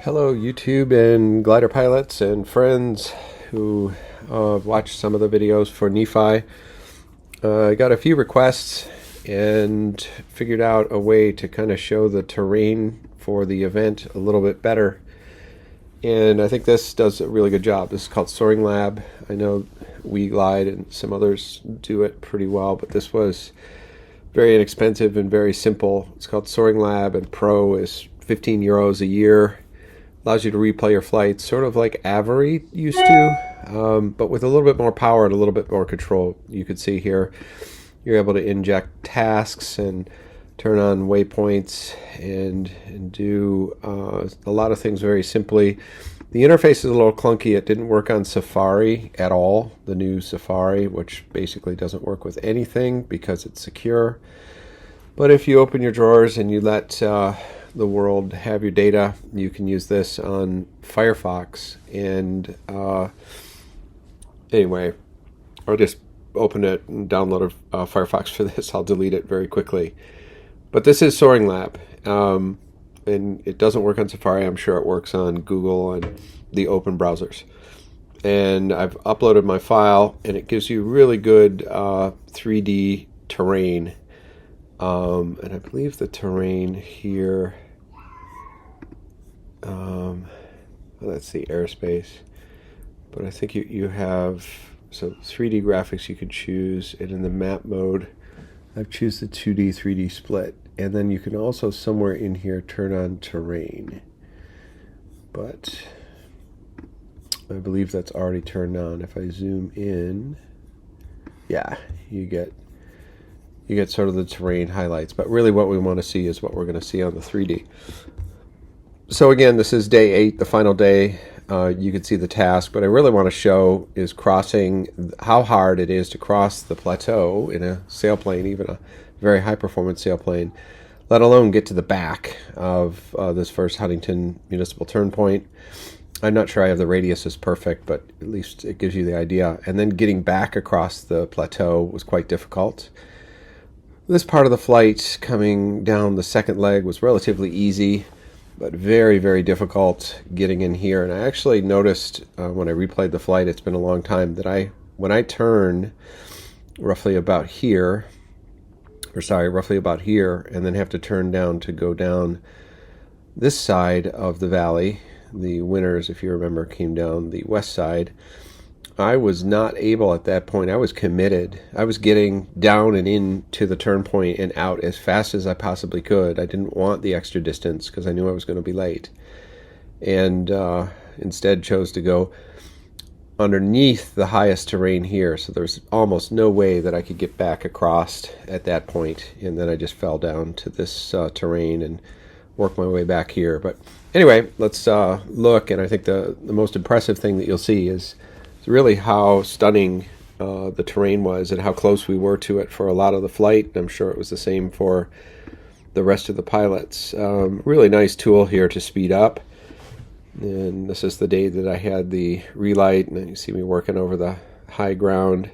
Hello, YouTube and glider pilots and friends who watched some of the videos for Nephi. I got a few requests and figured out a way to kind of show the terrain for the event a little bit better. And I think this does a really good job. This is called Soaring Lab. I know WeGlide and some others do it pretty well, but this was very inexpensive and very simple. It's called Soaring Lab, and Pro is €15 a year. Allows you to replay your flights, sort of like Avery used to, but with a little bit more power and a little bit more control. You could see here, you're able to inject tasks and turn on waypoints and do a lot of things very simply. The interface is a little clunky. It didn't work on Safari at all, the new Safari, which basically doesn't work with anything because it's secure. But if you open your drawers and you let the world have your data, you can use this on Firefox. And anyway, I'll just open it and download Firefox for this. I'll delete it very quickly. But this is Soaring Lab, and it doesn't work on Safari. I'm sure it works on Google and the open browsers. And I've uploaded my file, and it gives you really good 3D terrain. And I believe the terrain here, that's the airspace, but I think you have, so 3D graphics you could choose, and in the map mode, I've choose the 2D, 3D split, and then you can also somewhere in here turn on terrain, but I believe that's already turned on. If I zoom in, yeah, you get sort of the terrain highlights, but really what we want to see is what we're going to see on the 3D. So again, this is day 8, the final day. You can see the task. What I really want to show is crossing, how hard it is to cross the plateau in a sailplane, even a very high performance sailplane, let alone get to the back of this first Huntington Municipal Turn Point. I'm not sure I have the radius is perfect, but at least it gives you the idea. And then getting back across the plateau was quite difficult. This part of the flight coming down the second leg was relatively easy, but very, very difficult getting in here. And I actually noticed when I replayed the flight, it's been a long time, that when I turn roughly about here, and then have to turn down to go down this side of the valley, the winners, if you remember, came down the west side. I was not able at that point. I was committed. I was getting down and into the turn point and out as fast as I possibly could. I didn't want the extra distance because I knew I was going to be late. And instead chose to go underneath the highest terrain here. So there's almost no way that I could get back across at that point. And then I just fell down to this terrain and worked my way back here. But anyway, let's look. And I think the most impressive thing that you'll see is really how stunning the terrain was and how close we were to it for a lot of the flight. I'm sure it was the same for the rest of the pilots. Really nice tool here to speed up. And this is the day that I had the relight, and then you see me working over the high ground,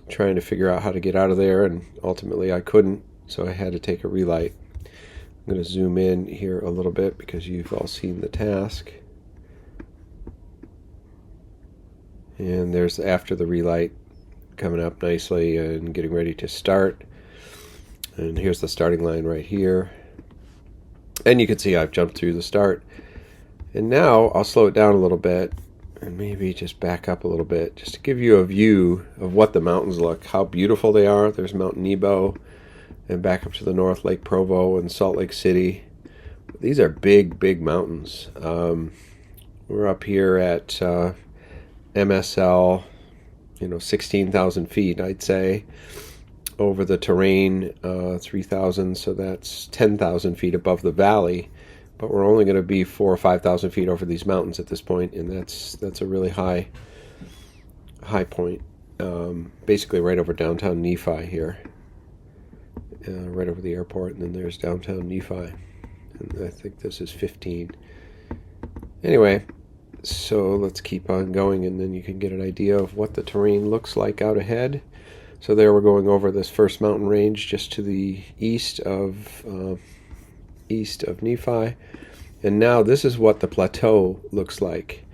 trying to figure out how to get out of there, and ultimately I couldn't, so I had to take a relight. I'm going to zoom in here a little bit because you've all seen the task. And there's after the relight coming up nicely and getting ready to start. And here's the starting line right here. And you can see I've jumped through the start. And now I'll slow it down a little bit and maybe just back up a little bit just to give you a view of what the mountains look, how beautiful they are. There's Mount Nebo, and back up to the north, Lake Provo and Salt Lake City. These are big, big mountains. We're up here at MSL, 16,000 feet, I'd say, over the terrain, 3,000, so that's 10,000 feet above the valley, but we're only going to be 4,000 or 5,000 feet over these mountains at this point, and that's a really high point, basically right over downtown Nephi here, right over the airport, and then there's downtown Nephi, and I think this is 15. Anyway, so let's keep on going, and then you can get an idea of what the terrain looks like out ahead. So there we're going over this first mountain range just to the east of Nephi. And now this is what the plateau looks like.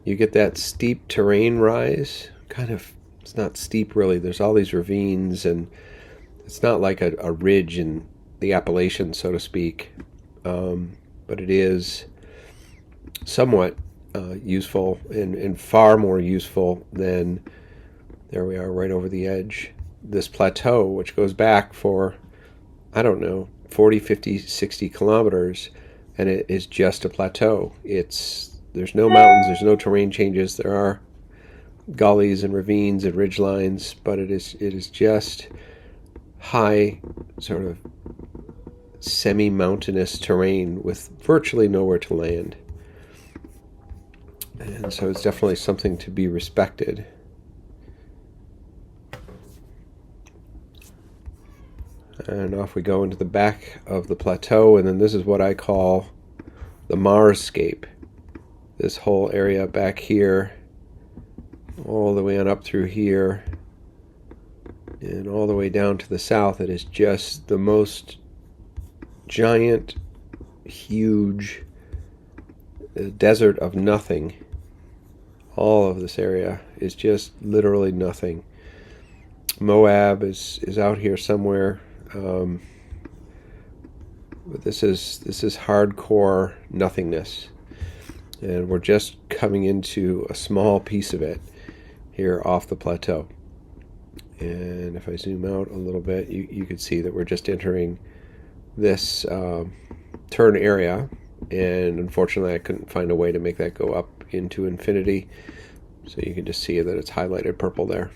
You get that steep terrain rise, kind of, it's not steep really, there's all these ravines, and it's not like a ridge in the Appalachians, so to speak, but it is somewhat useful, and far more useful than, there we are right over the edge, this plateau, which goes back for, I don't know, 40, 50, 60 kilometers, and it is just a plateau. There's no mountains, there's no terrain changes, there are gullies and ravines and ridge lines, but it is just high, sort of semi-mountainous terrain with virtually nowhere to land. And so it's definitely something to be respected. And off we go into the back of the plateau, and then this is what I call the Marsscape. This whole area back here, all the way on up through here, and all the way down to the south, it is just the most giant, huge desert of nothing. All of this area is just literally nothing. Moab is out here somewhere. But this is hardcore nothingness, and we're just coming into a small piece of it here off the plateau. And if I zoom out a little bit, you can see that we're just entering this turn area, and unfortunately I couldn't find a way to make that go up into infinity, so you can just see that it's highlighted purple there.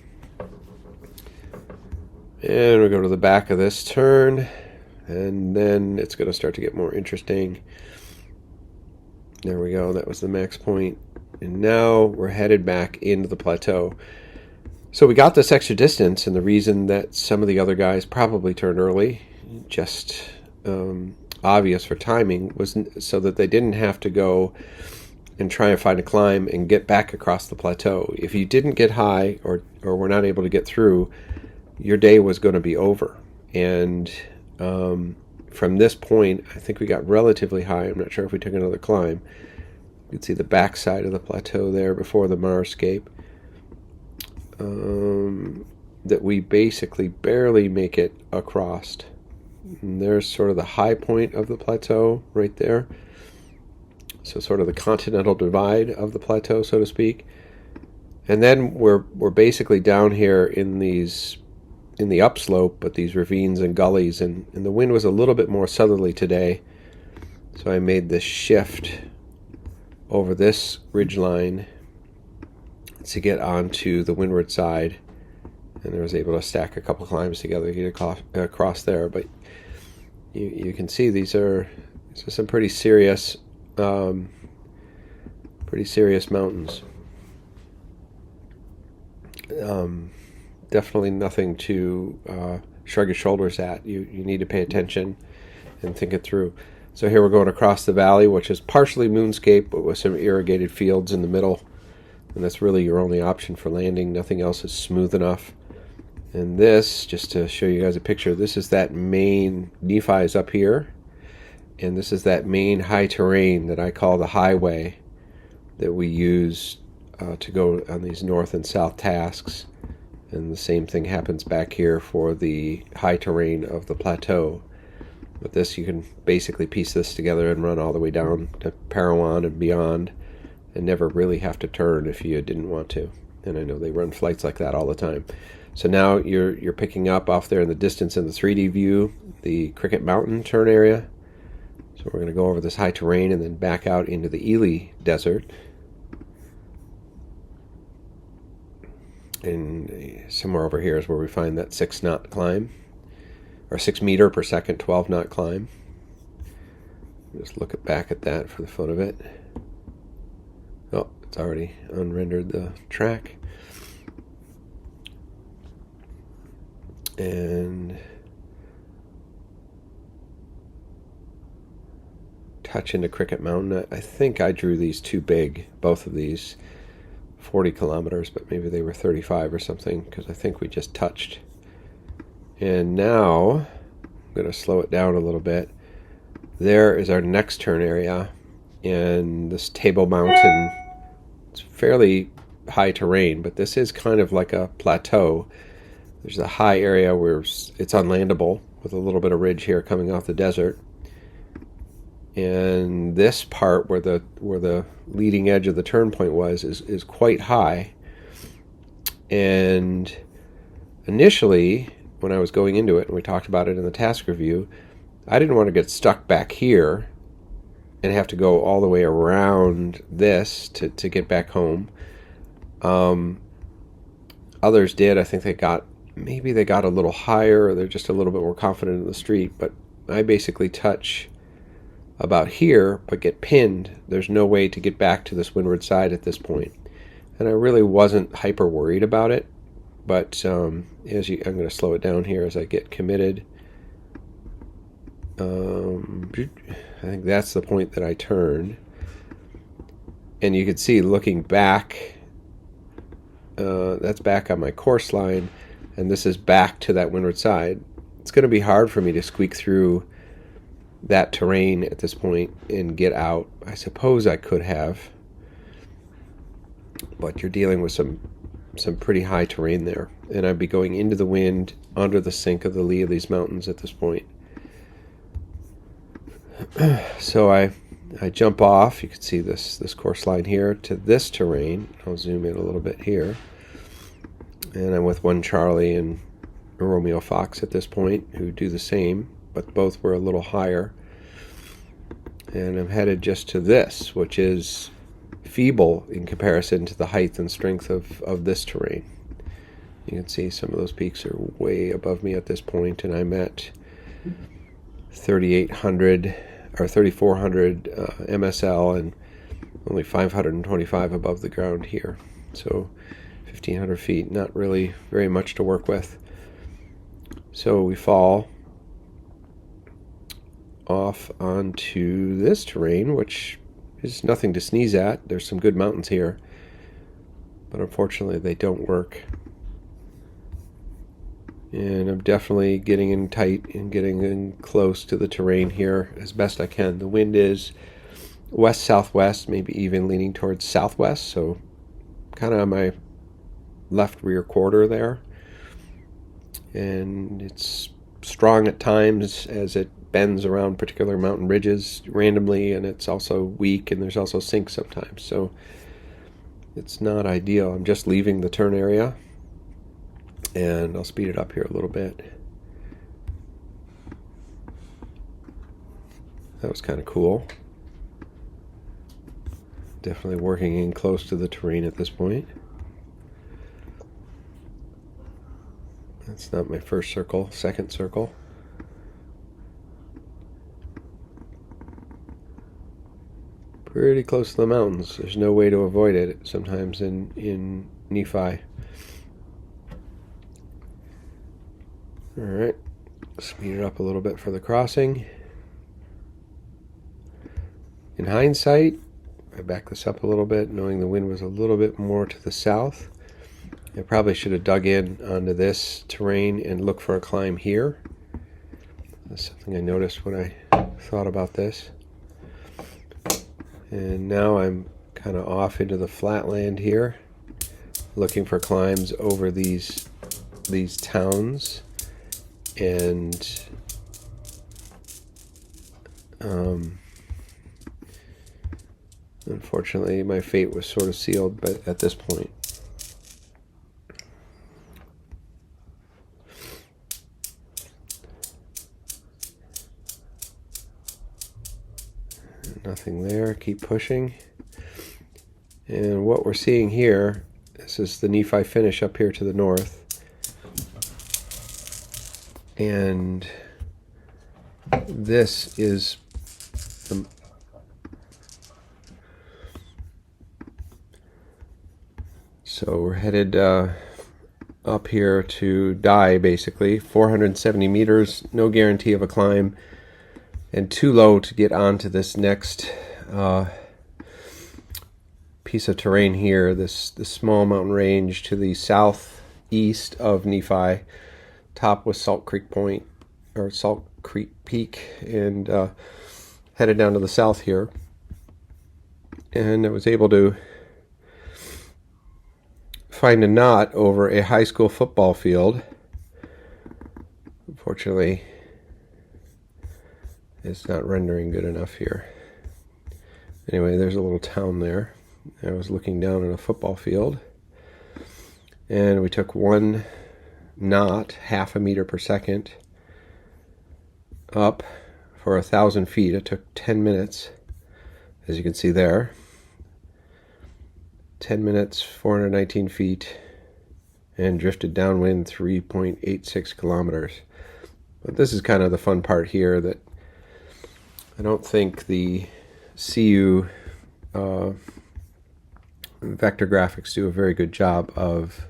And we go to the back of this turn, and then it's going to start to get more interesting. There we go, that was the max point. And now we're headed back into the plateau. So we got this extra distance, and the reason that some of the other guys probably turned early, just obvious for timing, was so that they didn't have to go and try and find a climb and get back across the plateau. If you didn't get high or were not able to get through, your day was going to be over. And from this point, I think we got relatively high. I'm not sure if we took another climb. You can see the back side of the plateau there before the Marsscape. That we basically barely make it across. And there's sort of the high point of the plateau right there. So sort of the continental divide of the plateau, so to speak. And then we're basically down here in the upslope, but these ravines and gullies, and the wind was a little bit more southerly today, so I made this shift over this ridge line to get onto the windward side, and I was able to stack a couple climbs together to get across there. But you can see these are some pretty serious mountains. Definitely nothing to shrug your shoulders at. You need to pay attention and think it through. So here we're going across the valley, which is partially moonscape, but with some irrigated fields in the middle. And that's really your only option for landing. Nothing else is smooth enough. And this, just to show you guys a picture, this is that main, Nephi is up here. And this is that main high terrain that I call the highway that we use to go on these north and south tasks. And the same thing happens back here for the high terrain of the plateau. With this, you can basically piece this together and run all the way down to Parowan and beyond, and never really have to turn if you didn't want to. And I know they run flights like that all the time. So now you're picking up off there in the distance in the 3D view, the Cricket Mountain turn area. So we're going to go over this high terrain and then back out into the Ely Desert. And somewhere over here is where we find that 6-knot climb, or 6 meter per second, 12-knot climb. Just look back at that for the fun of it. Oh, it's already unrendered the track. And touch into Cricket Mountain. I think I drew these too big, both of these, 40 kilometers, but maybe they were 35 or something, because I think we just touched. And now I'm going to slow it down a little bit. There is our next turn area, and this Table Mountain, it's fairly high terrain, but this is kind of like a plateau. There's a high area where it's unlandable with a little bit of ridge here coming off the desert. And this part where the leading edge of the turn point was is quite high. And initially, when I was going into it, and we talked about it in the task review, I didn't want to get stuck back here and have to go all the way around this to get back home. Others did. I think they got a little higher, or they're just a little bit more confident in the street. But I basically touch about here, but get pinned. There's no way to get back to this windward side at this point. And I really wasn't hyper worried about it. But I'm going to slow it down here as I get committed. I think that's the point that I turned. And you can see, looking back, that's back on my course line, and this is back to that windward side. It's going to be hard for me to squeak through that terrain at this point and get out. I suppose I could have, but you're dealing with some pretty high terrain there, and I'd be going into the wind under the sink of the lee of these mountains at this point. So I jump off. You can see this course line here to this terrain. I'll zoom in a little bit here, and I'm with one Charlie and a Romeo Fox at this point who do the same, but both were a little higher. And I'm headed just to this, which is feeble in comparison to the height and strength of this terrain. You can see some of those peaks are way above me at this point, and I'm at 3,800 or 3,400 MSL and only 525 above the ground here. So 1,500 feet, not really very much to work with. So we fall off onto this terrain, which is nothing to sneeze at. There's some good mountains here, but unfortunately they don't work. And I'm definitely getting in tight and getting in close to the terrain here as best I can. The wind is west-southwest, maybe even leaning towards southwest, so kind of on my left rear quarter there. And it's strong at times as it bends around particular mountain ridges randomly, and it's also weak, and there's also sinks sometimes. So it's not ideal. I'm just leaving the turn area, and I'll speed it up here a little bit. That was kind of cool. Definitely working in close to the terrain at this point. That's not my first circle, second circle. Pretty close to the mountains. There's no way to avoid it sometimes in Nephi. Alright, speed it up a little bit for the crossing. In hindsight, I back this up a little bit, knowing the wind was a little bit more to the south. I probably should have dug in onto this terrain and looked for a climb here. That's something I noticed when I thought about this. And now I'm kind of off into the flatland here, looking for climbs over these towns. And unfortunately my fate was sort of sealed at this point. Nothing there. Keep pushing. And what we're seeing here, this is the Nephi finish up here to the north. And this is the so we're headed up here to die, basically. 470 meters, no guarantee of a climb, and too low to get onto this next piece of terrain here, this small mountain range to the southeast of Nephi. Top was Salt Creek Point, or Salt Creek Peak, and headed down to the south here. and I was able to find a knot over a high school football field. Unfortunately, it's not rendering good enough here. Anyway, there's a little town there. I was looking down at a football field, and we took one knot, half a meter per second, up for 1,000 feet. It took 10 minutes, as you can see there. 10 minutes, 419 feet, and drifted downwind 3.86 kilometers. But this is kind of the fun part here, that I don't think the CU vector graphics do a very good job of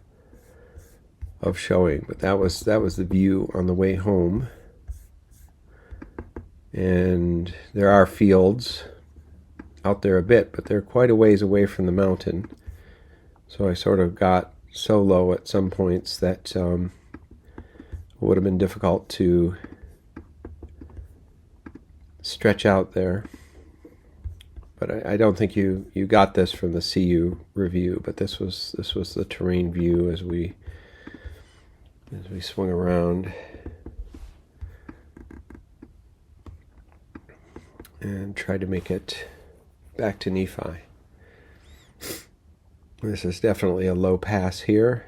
showing. But that was the view on the way home. And there are fields out there a bit, but they're quite a ways away from the mountain. So I sort of got so low at some points that it would have been difficult to stretch out there. But I don't think you got this from the CU review, but this was the terrain view as we swung around and tried to make it back to Nephi. This is definitely a low pass here,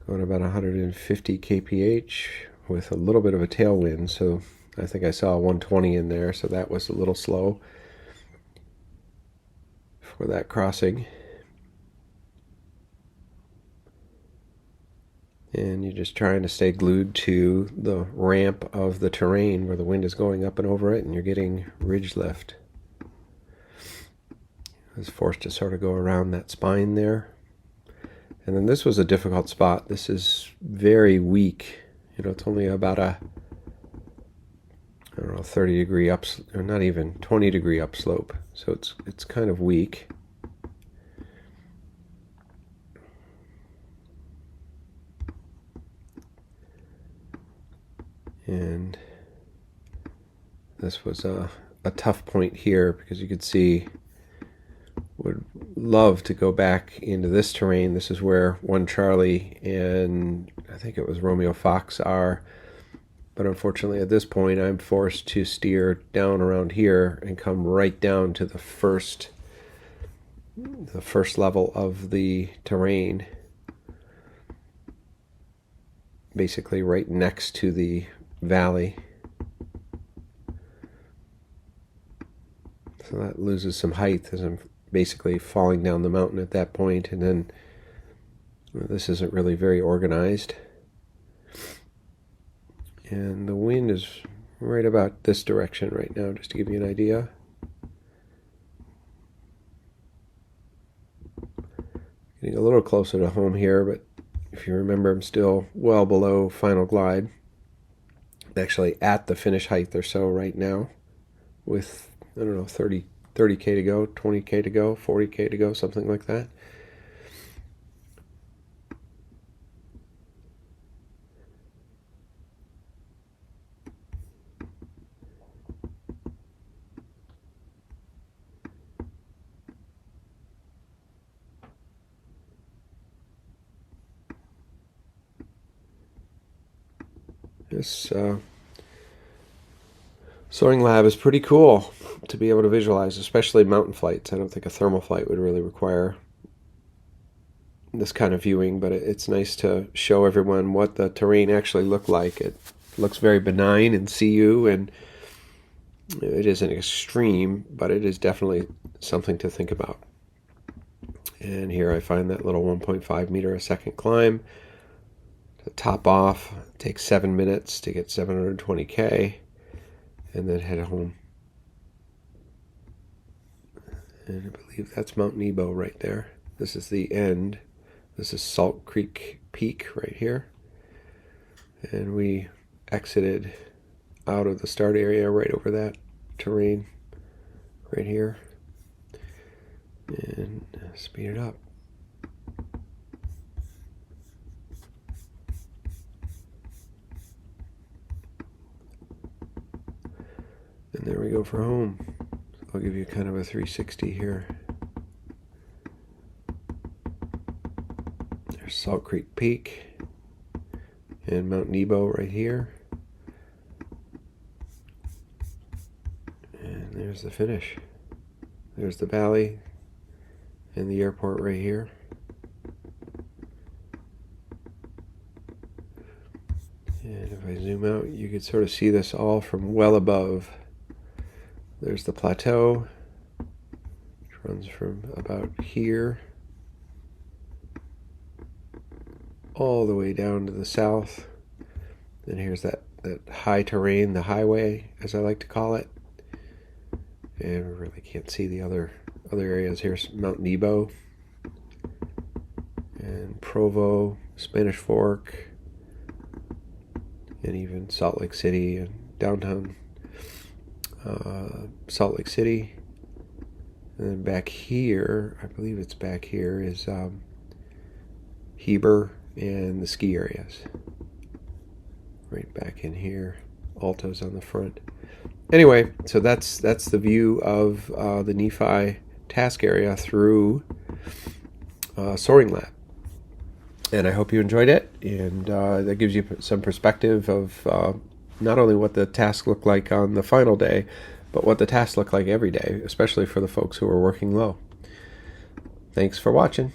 going about 150 kph with a little bit of a tailwind, so I think I saw 120 in there, so that was a little slow for that crossing. And you're just trying to stay glued to the ramp of the terrain where the wind is going up and over it, and you're getting ridge lift. I was forced to sort of go around that spine there. And then this was a difficult spot. This is very weak. It's only about a, 30 degree up, or not even 20 degree upslope. So it's kind of weak. And this was a tough point here, because you could see, would love to go back into this terrain. This is where 1 Charlie and I think it was Romeo Fox are. But unfortunately at this point I'm forced to steer down around here and come right down to the first level of the terrain. Basically right next to the valley. So that loses some height as I'm basically falling down the mountain at that point, and then this isn't really very organized. And the wind is right about this direction right now, just to give you an idea. Getting a little closer to home here, but if you remember, I'm still well below final glide. Actually at the finish height or so right now, with 30k to go, 20k to go, 40k to go, something like that. This soaring lab is pretty cool to be able to visualize, especially mountain flights. I don't think a thermal flight would really require this kind of viewing, but it's nice to show everyone what the terrain actually looked like. It looks very benign in CU, and it isn't extreme, but it is definitely something to think about. And here I find that little 1.5 meter a second climb. To top off, it takes 7 minutes to get 720k, and then head home. And I believe that's Mount Nebo right there. This is the end. This is Salt Creek Peak right here. And we exited out of the start area right over that terrain right here. And speed it up. And there we go for home. I'll give you kind of a 360 here. There's Salt Creek Peak and Mount Nebo right here. And there's the finish. There's the valley and the airport right here. And if I zoom out, you can sort of see this all from well above. There's the plateau, which runs from about here all the way down to the south. And here's that high terrain, the highway, as I like to call it. And we really can't see the other areas. Here's Mount Nebo and Provo, Spanish Fork, and even Salt Lake City and downtown Salt Lake City. And then back here, I believe it's back here, is Heber and the ski areas. Right back in here. Alto's on the front. Anyway, so that's the view of the Nephi task area through Soaring Lab. And I hope you enjoyed it, and that gives you some perspective of not only what the tasks look like on the final day, but what the tasks look like every day, especially for the folks who are working low. Thanks for watching.